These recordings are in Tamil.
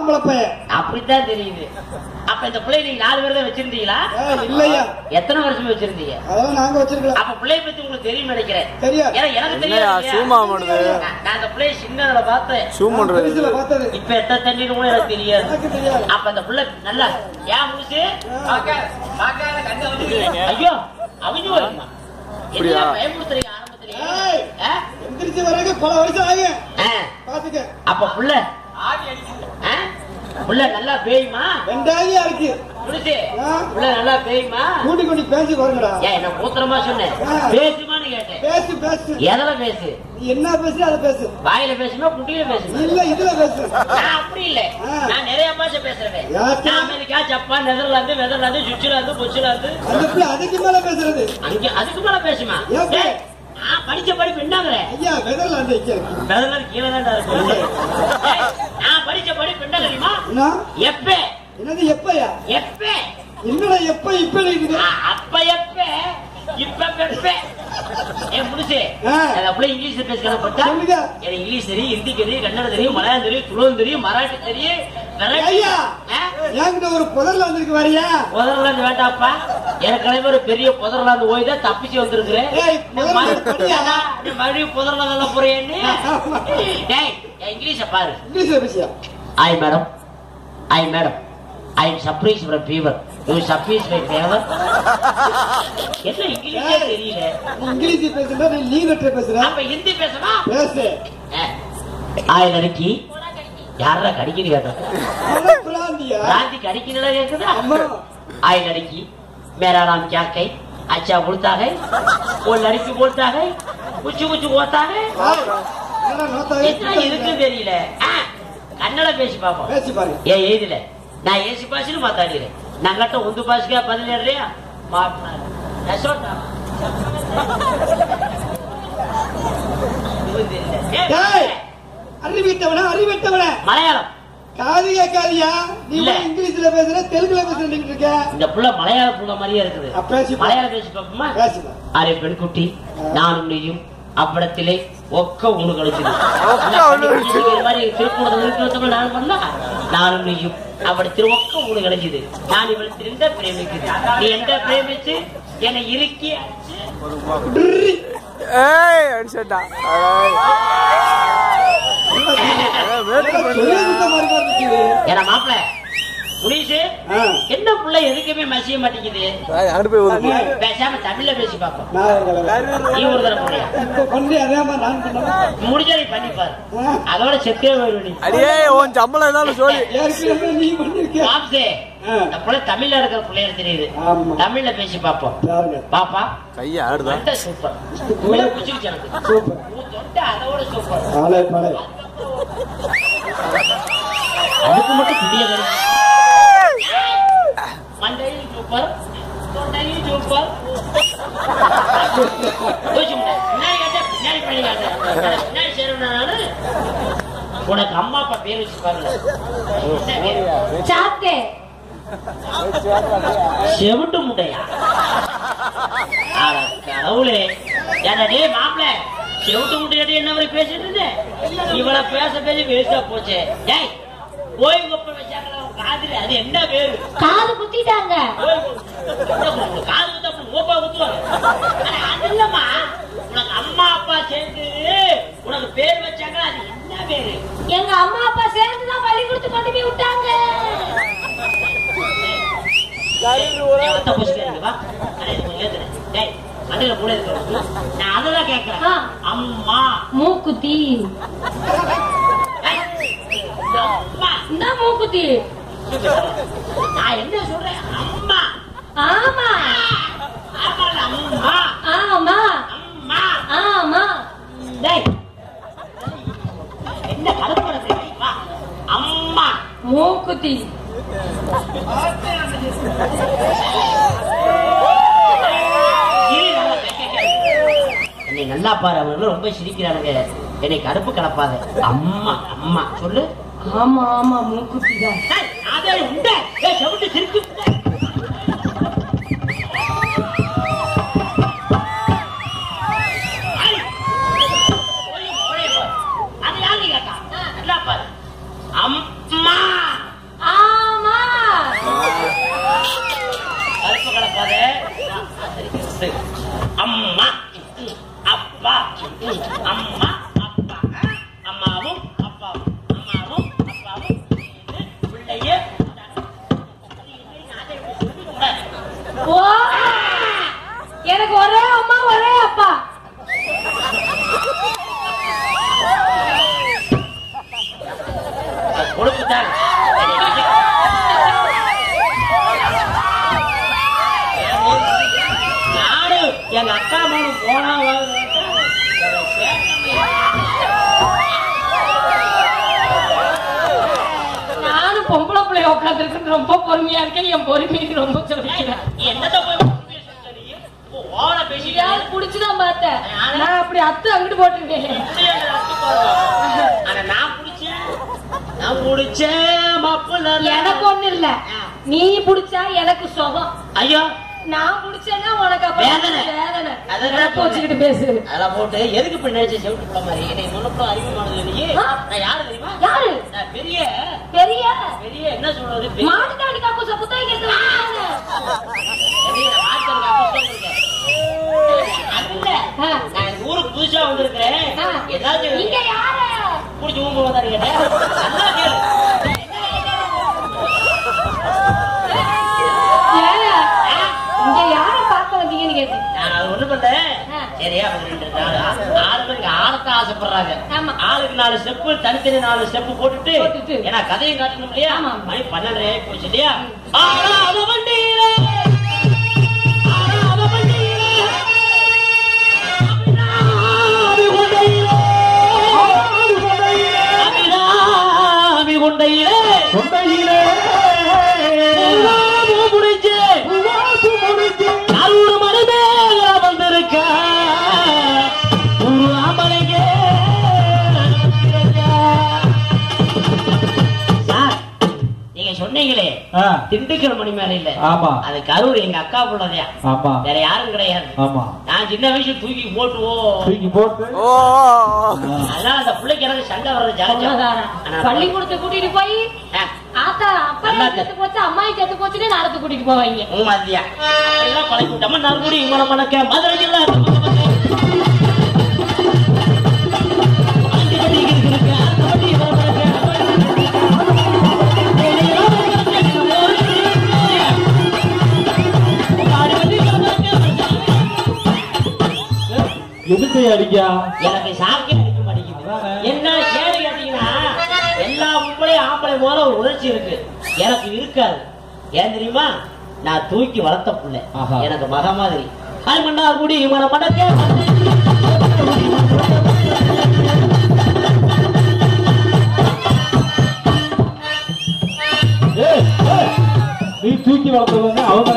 ஆம்பளை பையன். அப்படித்தான் தெரியுது. அப்ப இந்த பிள்ளை நீங்க 4 பேர் தான் வச்சிருந்தீங்களா? இல்லையா. எத்தனை வருஷம் வச்சிருந்தீங்க? அதான் நாங்க வச்சிருக்கோம். அப்ப பிள்ளை பத்தி உங்களுக்கு தெரியும் நினைக்கிறேன். தெரியாது. எனக்கு தெரியாது. சூமா பண்ணுது. நான் அந்த பிள்ளை சின்னதுல பார்த்தேன். சூம் பண்றது. பார்த்தது. இப்ப எத்த தண்ணின்னு கூட எனக்கு தெரியாது. எனக்கு தெரியாது. அப்ப அந்த பிள்ளை நல்லா ஏன் முடிச்சு ஐயோ அவங்க வருமா? அப்படியா? பயமுறுத்துறீங்க ஆரம்பத்திலேயே. எந்திரிச்சு வர்றதுக்கு பல வருஷம் ஆகும். பாத்துக்க. அப்ப புள்ள புள்ள நல்லா பேயுமா? வெண்டாயியா இருக்கு. புடிச்சு புள்ள நல்லா பேயுமா? கூட்டி கொண்டு பேசி பாருங்கடா. ஏன் என்ன மூத்திரமா சொன்னேன்? பேசுமான்னு கேட்டேன். பேசு பேசு. எதுல பேசு? நீ என்ன பேசு அதை பேசு. வாயில பேசுமா குட்டியில பேசுமா? இல்ல இதுல பேசு. நான் அப்படி இல்ல. நான் நிறைய பாஷை பேசுறேன். நான் அமெரிக்கா, ஜப்பான், நெதர்லாந்து, சுவிட்சர்லாந்து, பொச்சிலாந்து. அந்த பிள்ளை அதுக்கு மேல பேசுறது. அங்க அதுக்கு மேல பேசுமா? நான் படிச்ச படிப்பு என்னங்கிற? ஐயா நெதர்லாந்து கீழே தான் இருக்கும். நான் படிச்ச படிப்பு என்ன தெரியுமா? எப்ப? என்னது எப்பயா? எப்ப? என்னடா எப்ப இப்ப இருக்குது? அப்ப எப்ப இப்ப எப்ப? ஏன் முடிச்சு அப்படியே இங்கிலீஷ்ல பேசுறேன் பட்டா எனக்கு இங்கிலீஷ் தெரியும், ஹிந்தி தெரியும், கன்னடம் தெரியும், மலையாளம் தெரியும், துளுவம் தெரியும், மராட்டி தெரியும். ஐயா என்கிட்ட ஒரு புதர்ல வந்திருக்கு வரியா? புதர்லாந்து வேண்டாப்பா. எனக்கு ஒரு பெரிய புதர்லாந்து போய் தான் தப்பிச்சு வந்திருக்கிறேன். மறுபடியும் புதர்லாந்து போறேன்னு இங்கிலீஷ பாரு. இங்கிலீஷ்ல பேசியா? I madam, I madam, I am surprised from fever. You surprised by fever? என்ன இங்கிலீஷே தெரியல. இங்கிலீஷ் பேசுறா நீ லீவெட்ல பேசுற. அப்ப ஹிந்தி பேசுமா? பேசு. ஆய் லड़की யாரா கடிக்கிற கேட்டா? பிராந்தியா? பிராந்தி கடிக்கிறதா கேக்குதா? அம்மா. ஆய் लड़की मेरा नाम क्या है? अच्छा बोलता है? वो लड़की बोलता है? कुछ कुछ होता है? इतना इருக்கு தெரியல. கன்னட பேசி பாப்போம். பேசி பாரு. ஏதுல நான் ஏசி பாஷையில மாத்தாடுறேன். நாங்கட்ட உந்து பாஷைக்கா பதில் எழுறியா? அறிவிட்டவன மலையாளம் காது கேட்காதியா? நீ இங்கிலீஷ்ல பேசுற தெலுங்குல பேசுறீங்க இருக்க. இந்த புள்ள மலையாள புள்ள மாதிரியே இருக்குது. மலையாளம் பேசி பாப்போமா? அரே பெண்குட்டி நானும் நீயும் அப்படத்திலே ஒக்க ஊடு கழிச்சது மாதிரி திருப்பூர் நான் பண்ணா நானும் நீயும் அப்படத்தில் ஒக்க ஊடு கழிச்சது. நான் இவள் திருந்த பிரேமிக்குது. நீ எந்த பிரேமிச்சு என்னை இறுக்கி ஏன்னா மாப்பிள்ள முனிசு என்ன புள்ள எதுக்குமே மசிய மாட்டேங்குது. பேசாம தமிழ்ல பேசி பாப்போம். நீ ஒரு தடவை முடிஞ்சா நீ பண்ணிப்பாரு. அதோட செத்தே போயிடும். தமிழ்ல இருக்கிற பிள்ளைய தெரியுது. தமிழ்ல பேசி பாப்போம். பாப்பா கையா சூப்பர். அதோட சூப்பர். அதுக்கு மட்டும் புதிய மண்டையும் சூப்பர், தொண்டையும் சூப்பர். உனக்கு அம்மா அப்பா பேர் வச்சு பாருங்க. செவிட்டு முட்டையா? கடவுளே ஏடே மாப்பிள்ள செவிட்டு முட்டையாட்டி என்ன மாதிரி பேசிட்டு இருந்தேன். இவளை பேச பேசி வேஸ்டா போச்சு. கோயிலுக்கு வச்சாங்களா காதுல? அது என்ன பேரு? காது குத்திட்டாங்க. காது குத்த ஓப்பா குத்துவாங்க. அது இல்லம்மா, உனக்கு அம்மா அப்பா சேர்ந்து உனக்கு பேர் வச்சாங்களா? அது என்ன பேரு? எங்க அம்மா அப்பா சேர்ந்துதான் பள்ளி கொடுத்து கொண்டு போய் விட்டாங்க. மண்டையில கூட இருக்கு. நான் அதெல்லாம் கேட்கிறேன். அம்மா மூக்குத்தி மூக்குத்தி. நான் என்ன சொல்றேன்? அம்மா. ஆமா அம்மா ஆமா அம்மா ஆமா. என்ன கலப்பட தெரியுமா? அம்மா மூக்குத்தி. என்னை நல்லா பாரு. அவர்கள் ரொம்ப சிரிக்கிறானுங்க. என்னை கடுப்பு கலப்பாத. அம்மா அம்மா சொல்லு. ஆமா ஆமா மூக்குத்தி தான். அதே உண்ட செவிட்டு சிரிச்சு அது யாரு கேட்டா? நல்லா பாரு. அம்மா நாடு எங்க அக்கா மகனு போனா நானும் பொம்பளை பிள்ளைய உட்காந்துருக்கு ரொம்ப பொறுமையா இருக்கேன். என் பொறுமைக்கு ரொம்ப சொல்லிக்கிறேன். என்னதான் போய் புடிச்சுதான் பார்த்தேன். நான் அப்படி அத்து அங்கிட்டு போட்டுருக்கேன். எனக்கு ஒண்ணு இல்ல, நீ புடிச்சா எனக்கு சுகம். ஐயோ நான் புடிச்சேன்னா உனக்கு வேதனை. போச்சுக்கிட்டு பேசு. அதெல்லாம் போட்டு எதுக்கு இப்ப நினைச்சு செவிட்டு போற மாதிரி என்னை முன்னப்போ அறிமுகமானது இல்லையே. நான் யாரு தெரியுமா? யாரு? பெரிய பெரிய பெரிய என்ன சொல்றது, மாட்டுக்காடி காப்பு புத்தகம் கேட்டு நான் ஊருக்கு புதுசா வந்திருக்கிறேன். ஏதாவது நீங்க யாரு புடிச்சு ஊம்பு வந்தாரு கேட்டேன். நல்லா கேளு. இங்க யார பார்க்க வந்தீங்கன்னு கேட்டேன். நான் ஒண்ணு பண்ணேன். சரியா ஆளுக்கு ஆளத்தை ஆசைப்படுறாங்க. ஆளுக்கு 4 ஸ்டெப் தனித்தனி 4 ஸ்டெப் போட்டுட்டு ஏன்னா கதையும் காட்டணும் இல்லையா. மணி 12 போச்சு இல்லையா. சொன்னீங்களே திண்டுக்கல் மணி மேல இல்ல. அது கரூர் எங்க அக்கா புள்ளதையா, வேற யாரும் கிடையாது. நான் சின்ன வயசுல தூக்கி போட்டு அதான் அந்த பிள்ளைக்கு எனக்கு சண்டை வர்றது ஜாலியா. பள்ளிக்கூடத்தை கூட்டிட்டு போய் ஆத்தா அப்பா செத்து போச்சு அம்மாயி செத்து போச்சுன்னு நடத்து கூட்டிட்டு போவாங்க. மதியா எல்லாம் பழகி விட்டோம். நறுமுடி இவனை மணக்க மதுரை ஜில்லா எதுக்கு அடிக்கா? எனக்கு சாக்கே அடிக்க மாட்டேங்குது. என்ன கேள்வி கேட்டீங்கன்னா எல்லா உங்களையும் ஆம்பளை போல ஒரு உணர்ச்சி இருக்கு, எனக்கு இருக்காது. ஏன் தெரியுமா? நான் தூக்கி வளர்த்த புள்ள எனக்கு மக மாதிரி. அது மண்ணா கூடி மன மடக்க நீ தூக்கி வளர்த்தது அவங்க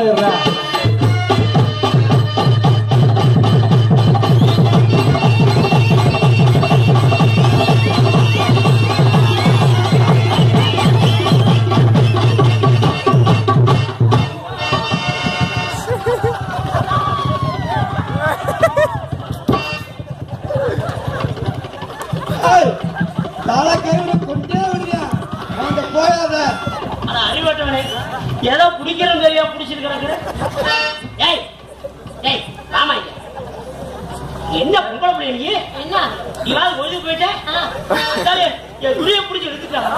ஏதோ பிடிக்கிறது தெரியா பிடிச்சிருக்கிறாங்க. என்ன பொம்பளை பிள்ளை என்ன இவாது பொழுது போயிட்டேன் பிடிச்சி எடுத்துட்டாங்க.